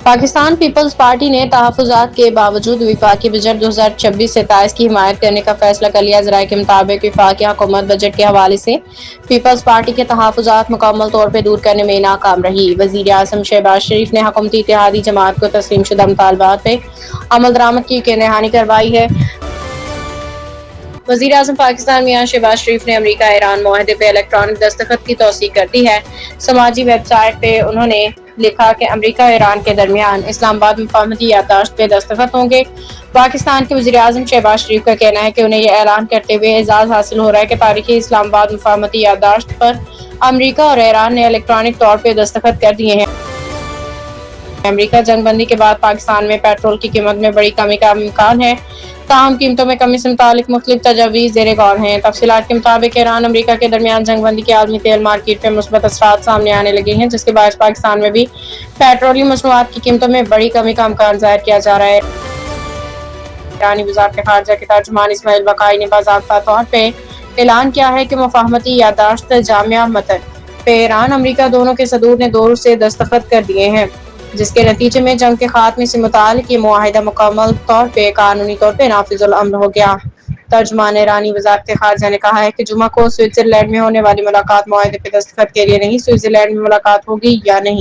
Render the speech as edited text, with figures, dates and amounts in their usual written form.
Pakistan peoples party ने तहफ़्फ़ुज़ात के बावजूद वफाकी बजट 2026-27 की हिमायत करने का फैसला कर लिया। ज़राए के मुताबिक वफाकी हुकूमत बजट के हवाले से पीपल्स पार्टी के तहफ़्फ़ुज़ात मुकम्मल तौर पर दूर करने में नाकाम रही। वज़ीर आज़म शहबाज शरीफ ने हुकूमती इत्तेहादी जमात को तस्लीम शुदा मुतालबात पे अमल दरामद की यकीन करवाई है। वज़ीर आज़म पाकिस्तान मियां शहबाज शरीफ ने अमरीका ईरान मुआहदे पे इलेक्ट्रॉनिक दस्तखत की तौसीक कर दी है। समाजी वेबसाइट पे उन्होंने लिखा कि अमरीका ईरान के दरमियान इस्लामाबाद मुफाहमती याददाश्त पे दस्तखत होंगे। पाकिस्तान के वज़ीर आज़म शहबाज शरीफ का कहना है कि उन्हें यह ऐलान करते हुए एजाज़ हासिल हो रहा है कि तारीखी इस्लामाबाद मुफाहमती याददाश्त पर अमरीका और ईरान ने इलेक्ट्रॉनिक तौर पर दस्तखत कर दिए हैं। अमरीका जंगबंदी के बाद पाकिस्तान में पेट्रोल की कीमत में बड़ी कमी का इम्कान है। ताहम कीमतों में कमी से मुतालिक मुख्तलिफ तजावीज़ ज़ेरे गौर हैं। तफसीलात के मुताबिक ईरान अमरीका के दरमियान जंगबंदी के आलमी तेल मार्केट में मुस्बत असरात सामने आने लगे हैं, जिसके बायस पाकिस्तान में भी पेट्रोलियम मसनूआत की कीमतों में बड़ी कमी का इम्कान ज़ाहिर किया जा रहा है। ईरानी वज़ारत ख़ारिजा के तर्जुमान इस्माइल बक़ाई ने बाज़ाब्ता तौर पर ऐलान किया है कि मुफाहमती याददाश्त जामिया मतन पे ईरान अमरीका दोनों के सदूर ने दौर से दस्तखत कर दिए हैं, जिसके नतीजे में जंग के खात्मे से मुताल्लिक़ ये मुआहिदा मुकम्मल तौर पर कानूनी तौर पर नाफिजुल अमल हो गया। तर्जुमान ईरानी वज़ारत ख़ारिजा ने कहा है कि जुमा को स्विट्ज़रलैंड में होने वाली मुलाकात मुआहिदे पर दस्तखत के लिए नहीं, स्विट्ज़रलैंड में मुलाकात होगी या नहीं।